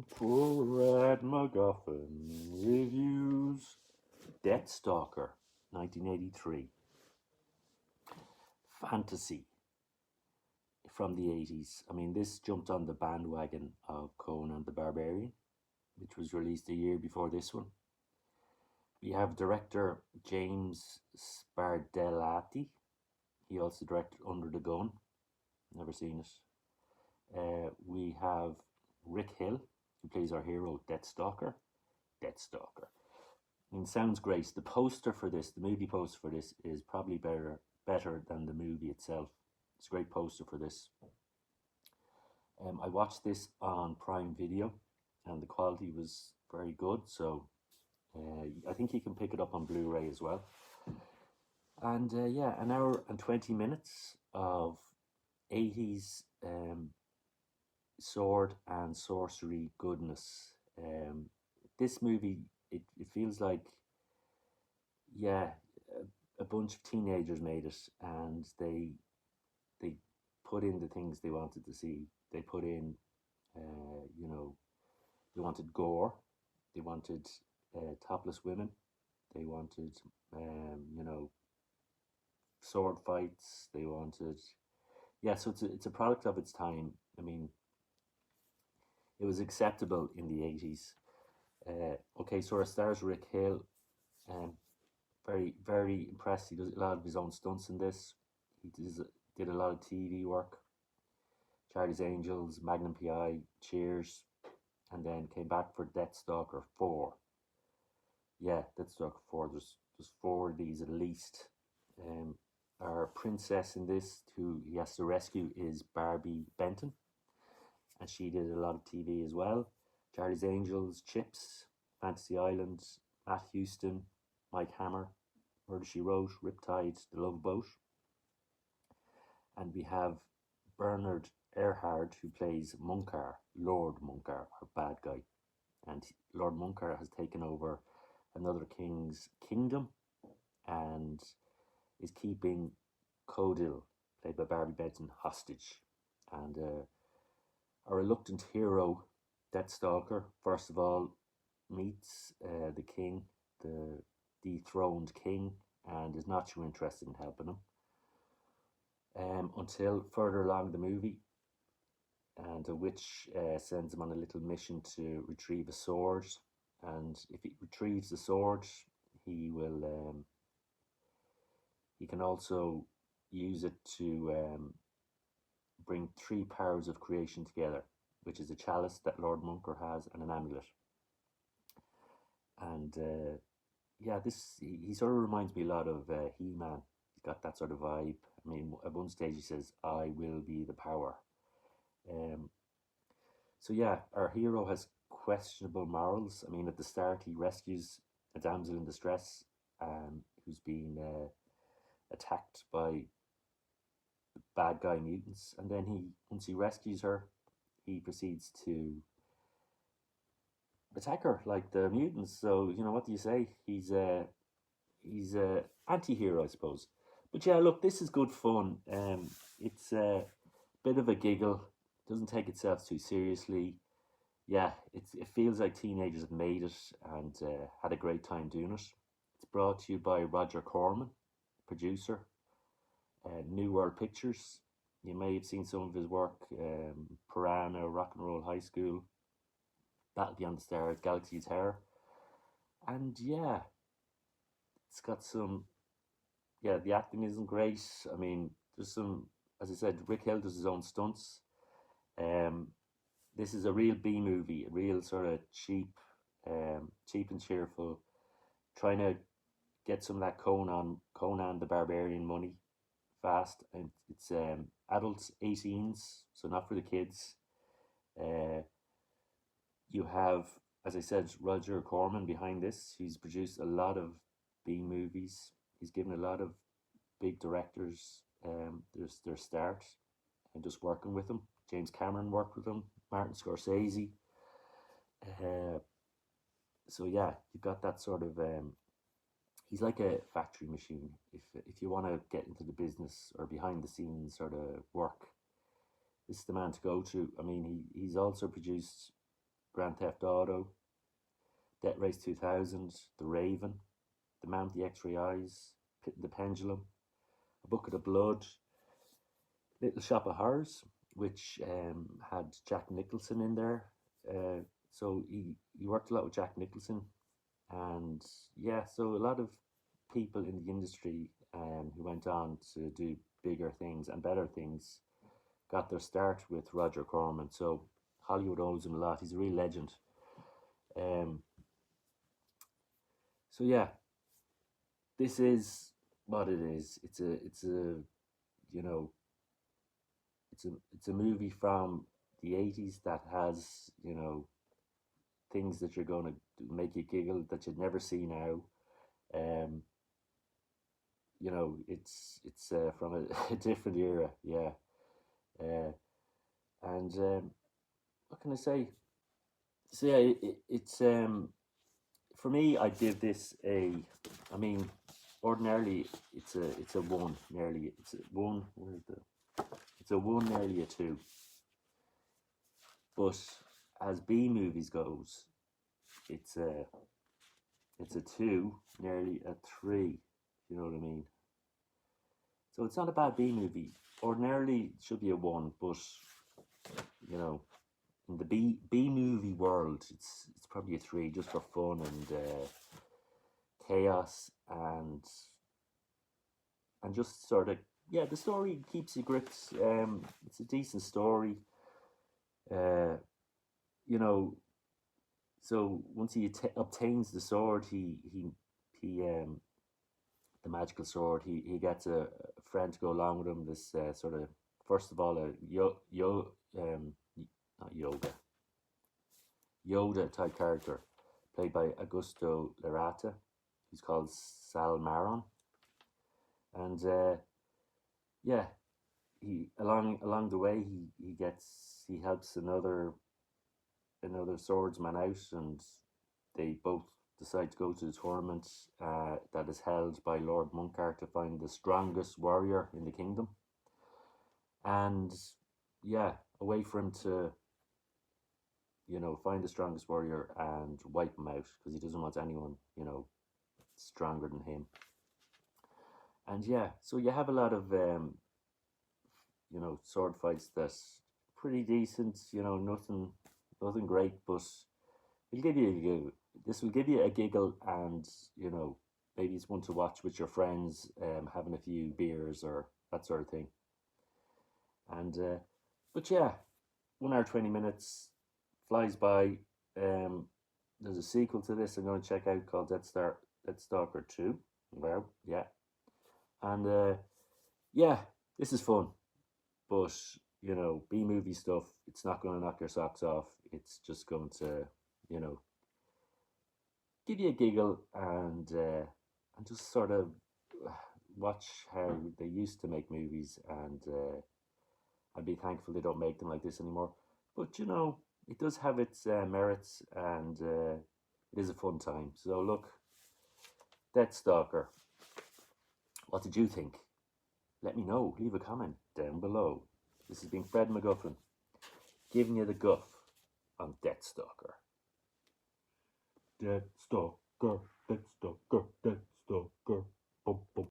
Poor Red MacGuffin reviews Deathstalker, 1983. Fantasy from the 80s. I mean, this jumped on the bandwagon of Conan the Barbarian, which was released a year before this one. We have director James Spardelati. He also directed Under the Gun. Never seen it. We have Rick Hill, who plays our hero, Deathstalker. Deathstalker. I mean, sounds great. The poster for this, the movie poster for this, is probably better than the movie itself. It's a great poster for this. I watched this on Prime Video, and the quality was very good. So I think you can pick it up on Blu-ray as well. And yeah, an hour and 20 minutes of 80s sword and sorcery goodness. This movie, it feels like, yeah, a bunch of teenagers made it, and they put in the things they wanted to see. They put in, you know, they wanted gore, they wanted topless women, they wanted, you know, sword fights. They wanted, yeah. So it's a product of its time. I mean, it was acceptable in the 80s. Okay, so our stars Rick Hill, um, very impressed. He does a lot of his own stunts in this. Did a lot of TV work. Charlie's Angels, Magnum PI, Cheers, and then came back for Deathstalker 4. Yeah, Deathstalker 4. There's four of these at least. Um, our princess in this, who he has to rescue, is Barbie Benton, and she did a lot of TV as well. Charlie's Angels, Chips, Fantasy Island, Matt Houston, Mike Hammer, Murder She Wrote, Riptide, The Love Boat. And we have Bernard Erhard, who plays Munkar, Lord Munkar, our bad guy. And Lord Munkar has taken over another king's kingdom and is keeping Codil, played by Barbie Benton, hostage. And our reluctant hero, Deathstalker, first of all, meets the king, the dethroned king, and is not too interested in helping him. Until further along the movie, and a witch sends him on a little mission to retrieve a sword. And if he retrieves the sword, he will. He can also use it to bring three powers of creation together, which is a chalice that Lord Munker has and an amulet. And yeah, he sort of reminds me a lot of He-Man. He's got that sort of vibe. I mean, at one stage he says, "I will be the power." So yeah, our hero has questionable morals. I mean, at the start he rescues a damsel in distress who's been attacked by bad guy mutants, and then once he rescues her, he proceeds to attack her like the mutants. So you know, what do you say? He's a anti-hero, I suppose. But yeah, look, this is good fun. It's a bit of a giggle. Doesn't take itself too seriously. Yeah, it feels like teenagers have made it and had a great time doing it. It's brought to you by Roger Corman, producer, New World Pictures. You may have seen some of his work, Piranha, Rock and Roll High School, Battle Beyond the Stars, Galaxy's Hair. And yeah, it's got some, yeah, the acting isn't great. I mean, there's some, as I said, Rick Hill does his own stunts. This is a real B movie, a real sort of cheap and cheerful, trying to get some of that Conan the Barbarian money fast. And it's adults 18s, so not for the kids. You have, as I said, Roger Corman behind this. He's produced a lot of B movies. He's given a lot of big directors their start and just working with them. James Cameron worked with him, Martin Scorsese. So yeah, you've got that sort of. He's like a factory machine. If you want to get into the business or behind the scenes sort of work, this is the man to go to. I mean, he's also produced Grand Theft Auto, Death Race 2000, The Raven, The Man with the X-Ray Eyes, Pit and the Pendulum, A Bucket of Blood, Little Shop of Horrors, which had Jack Nicholson in there. So he worked a lot with Jack Nicholson, and yeah, so a lot of people in the industry who went on to do bigger things and better things got their start with Roger Corman. So Hollywood owes him a lot. He's a real legend. Um, so yeah, this is what it is. It's a you know it's a movie from the 80s that has things that you're going to make you giggle that you'd never see now. Um, it's from a different era, yeah. Uh, and what can I say? So yeah, it's for me. I give this a. I mean, ordinarily it's a one, nearly it's a one. Where's the? It's a one, nearly a two. But as B movies goes, it's a two, nearly a three. You know what I mean? So it's not a bad B movie. Ordinarily it should be a one, but you know, in the B movie world, it's probably a three just for fun and chaos and just sort of yeah, the story keeps you gripped. It's a decent story. Uh, you know, so once he obtains the sword, he the magical sword. He gets a friend to go along with him. This sort of first of all a not Yoda type character played by Augusto Larata. He's called Sal Maron, and yeah, he along the way he helps another swordsman out, and they both decide to go to the tournament that is held by Lord Munkar to find the strongest warrior in the kingdom. And yeah, a way for him to, find the strongest warrior and wipe him out because he doesn't want anyone, stronger than him. And yeah, so you have a lot of, sword fights that's pretty decent, nothing great, but it'll give you a giggle. This will give you a giggle, and maybe it's one to watch with your friends, having a few beers or that sort of thing. And but yeah, 1 hour 20 minutes flies by. There's a sequel to this I'm going to check out called Deathstalker 2. Well, yeah, and yeah, this is fun, but B movie stuff. It's not going to knock your socks off. It's just going to give you a giggle and just sort of watch how they used to make movies, and I'd be thankful they don't make them like this anymore. But it does have its merits, and it is a fun time. So look, Deathstalker. What did you think? Let me know. Leave a comment down below. This has been Fred MacGuffin, giving you the guff on Deathstalker. Deathstalker, Deathstalker, Deathstalker. Bum, bum.